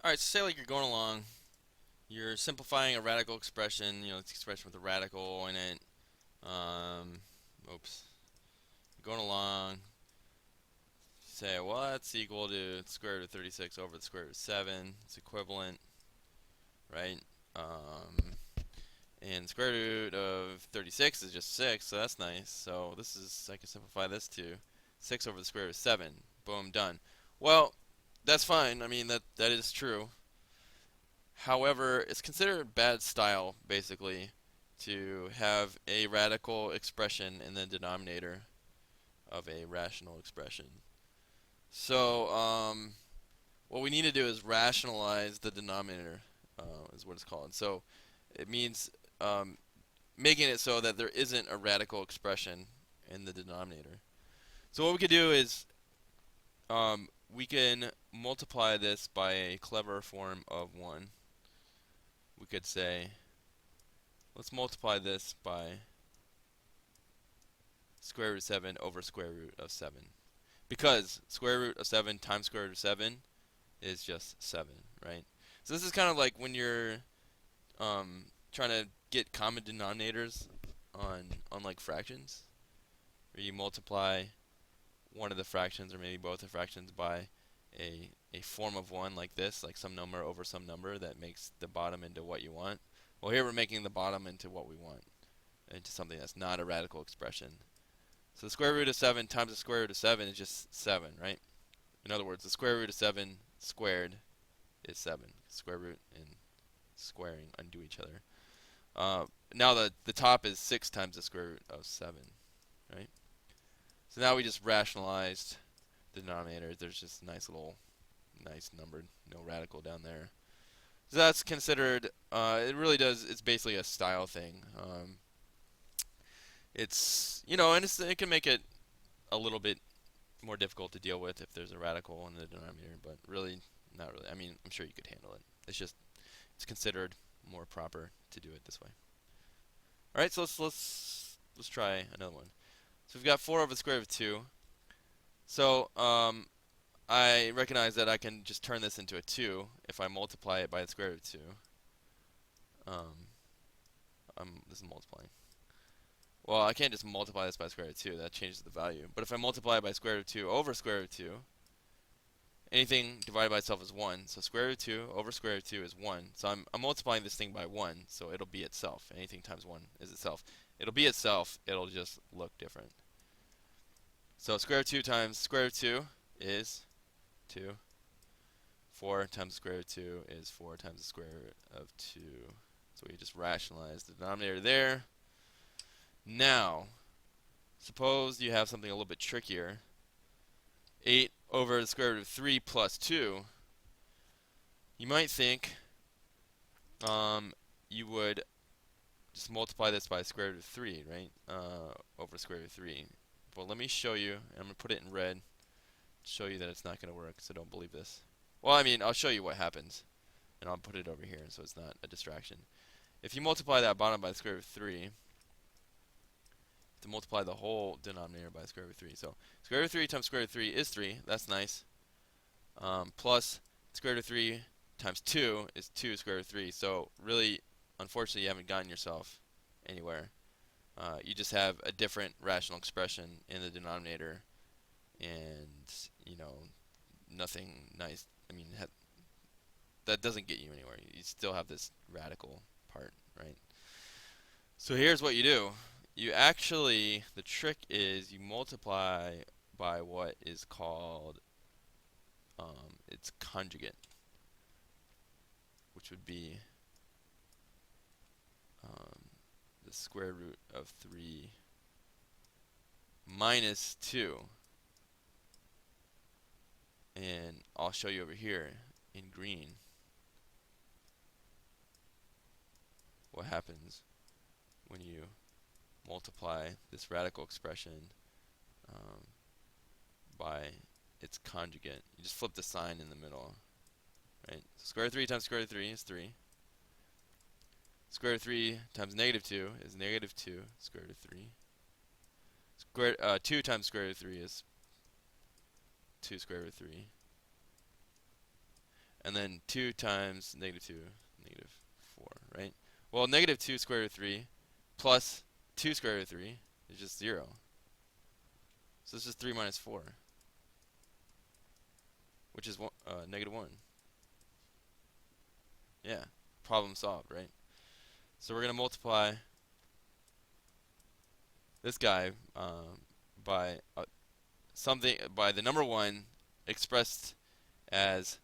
Alright, so say like you're going along, you're simplifying a radical expression, it's expression with a radical in it. Um, oops. Going along, say, well, that's equal to the square root of 36 over the square root of 7. It's equivalent, right? And the square root of 36 is just 6, so that's nice. So I can simplify this to 6 over the square root of 7. Boom, done. Well, that's fine. I mean, that is true. However, it's considered bad style, basically, to have a radical expression in the denominator of a rational expression. So, what we need to do is rationalize the denominator, is what it's called. So, it means making it so that there isn't a radical expression in the denominator. So, what we could do is we can multiply this by a clever form of 1. We could say, let's multiply this by square root of 7 over square root of 7. Because square root of 7 times square root of 7 is just 7, right? So this is kind of like when you're trying to get common denominators on like fractions, where you multiply one of the fractions or maybe both the fractions by a form of 1 like this, like some number over some number that makes the bottom into what you want. Well, here we're making the bottom into what we want, into something that's not a radical expression. So the square root of 7 times the square root of 7 is just 7, right? In other words, the square root of 7 squared is 7. Square root and squaring undo each other. Now the top is 6 times the square root of 7, right? So now we just rationalized the denominator. There's just a nice numbered, no radical down there. So that's considered, it really does, it's basically a style thing. It can make it a little bit more difficult to deal with if there's a radical in the denominator, but really, not really. I mean, I'm sure you could handle it. It's considered more proper to do it this way. All right, so let's try another one. So we've got 4 over the square root of 2. So I recognize that I can just turn this into a 2 if I multiply it by the square root of 2. This is multiplying. Well, I can't just multiply this by square root of 2. That changes the value. But if I multiply it by square root of 2 over square root of 2, anything divided by itself is 1. So square root of 2 over square root of 2 is 1. So I'm multiplying this thing by 1, so it'll be itself. Anything times 1 is itself. It'll be itself. It'll just look different. So square root of 2 times square root of 2 is 2. 4 times the square root of 2 is 4 times the square root of 2. So we just rationalize the denominator there. Now, suppose you have something a little bit trickier. 8 over the square root of 3 plus 2. You might think you would just multiply this by square root of 3, right? Over square root of 3. Well, let me show you. I'm going to put it in red. Show you that it's not going to work, so don't believe this. Well, I mean, I'll show you what happens. And I'll put it over here so it's not a distraction. If you multiply that bottom by the square root of 3, to multiply the whole denominator by the square root of 3. So square root of 3 times square root of 3 is 3. That's nice. Plus square root of 3 times 2 is 2 square root of 3. So really, unfortunately, you haven't gotten yourself anywhere. You just have a different rational expression in the denominator, and nothing nice. I mean, that doesn't get you anywhere. You still have this radical part, right? So here's what you do. The trick is you multiply by what is called its conjugate, which would be the square root of 3 minus 2. And I'll show you over here in green what happens when you multiply this radical expression by its conjugate. You just flip the sign in the middle, right? So square root of 3 times square root of 3 is 3. Square root of 3 times negative 2 is negative 2 square root of 3. 2 times square root of 3 is 2 square root of 3. and then 2 times negative 2, negative 4, right? Well, negative 2 square root of 3 plus 2 square root of 3 is just 0. So this is 3 minus 4, which is negative 1. Yeah, problem solved, right? So we're going to multiply this guy by by the number 1 expressed as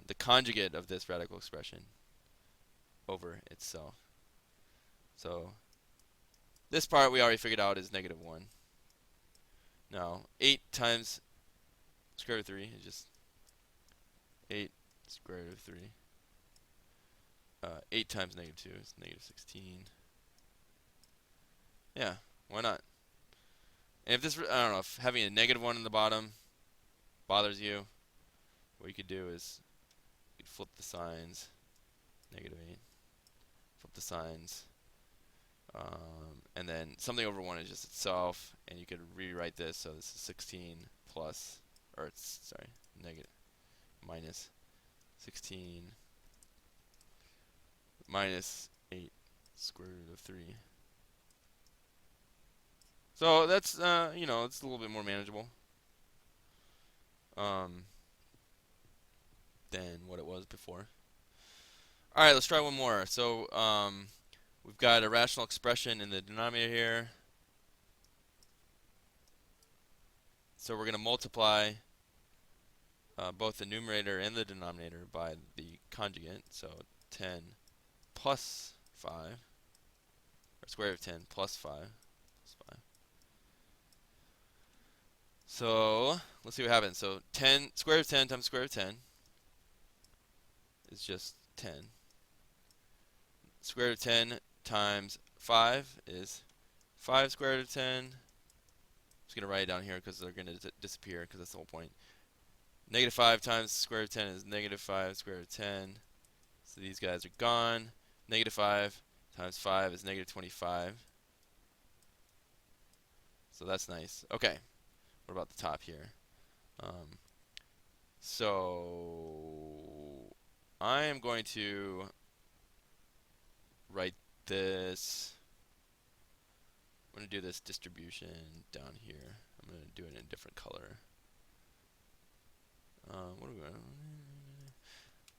the conjugate of this radical expression over itself. So this part we already figured out is negative 1. Now 8 times square root of 3 is just 8 square root of 3. 8 times negative 2 is negative 16. Yeah, why not? And if this, I don't know, if having a negative 1 in the bottom bothers you, what you could do is you could flip the signs, negative 8, flip the signs, and then something over 1 is just itself, and you could rewrite this, so this is 16 plus, or it's, sorry, negative, minus 16 minus 8 square root of 3. So that's, you know, it's a little bit more manageable than what it was before. All right, let's try one more. So we've got a rational expression in the denominator here. So we're going to multiply both the numerator and the denominator by the conjugate. So 10 plus 5, or square root of 10 plus 5. So let's see what happens. So 10 square root of 10 times square root of 10 is just 10. Square root of 10 times 5 is 5 square root of 10. I'm just going to write it down here because they're going to disappear because that's the whole point. Negative 5 times square root of 10 is negative 5 square root of 10. So these guys are gone. Negative 5 times 5 is negative 25. So that's nice. Okay. What about the top here? So I am going to write this. I'm going to do this distribution down here. I'm going to do it in a different color. What are we going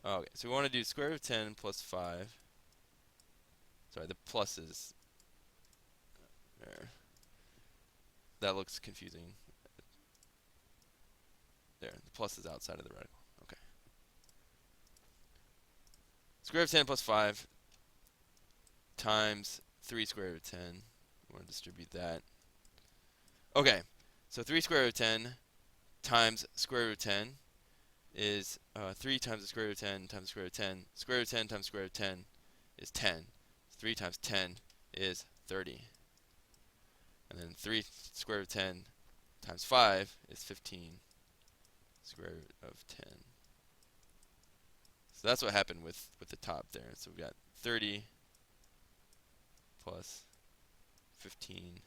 to? Okay, so we want to do square root of 10 plus 5. Sorry, the plus is there. That looks confusing. There, the plus is outside of the radical. Okay. Square root of 10 plus 5 times 3 square root of 10. We want to distribute that. Okay, so 3 square root of 10 times square root of 10 is 3 times the square root of 10 times the square root of 10. Square root of 10 times square root of 10 is 10. 3 times 10 is 30. And then 3 square root of 10 times 5 is 15 square root of 10. So that's what happened with the top there. So we've got 30 plus 15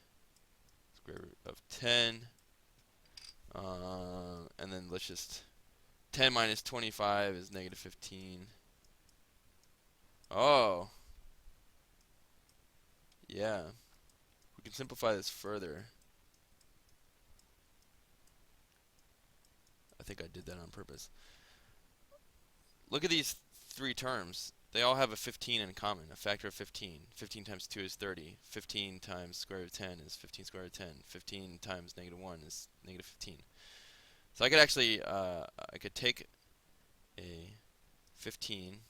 square root of 10. And then let's just 10 minus 25 is negative 15. Oh. Yeah. We can simplify this further. I think I did that on purpose. Look at these three terms. They all have a 15 in common, a factor of 15. 15 times 2 is 30. 15 times square root of 10 is 15 square root of 10. 15 times negative 1 is negative 15. So I could actually, I could take a 15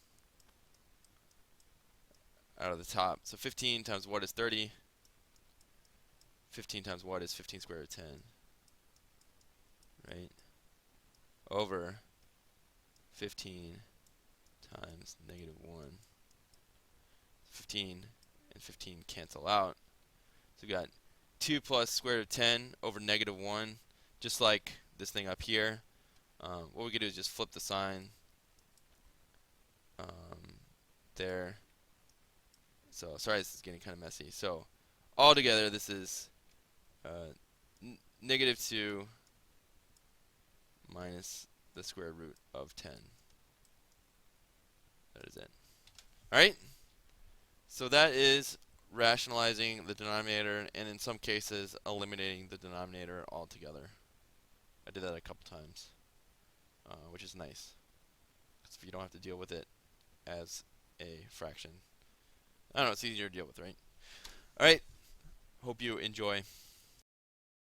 out of the top. So 15 times what is 30? 15 times what is 15 square root of 10? Right? Over 15 times negative 1. 15 and 15 cancel out. So we got 2 plus square root of 10 over negative 1, just like this thing up here. What we could do is just flip the sign there. So sorry, this is getting kind of messy. So altogether, this is negative 2 minus the square root of 10. is it. Alright? So that is rationalizing the denominator, and in some cases, eliminating the denominator altogether. I did that a couple times, which is nice, because if you don't have to deal with it as a fraction. I don't know, it's easier to deal with, right? Alright, hope you enjoy.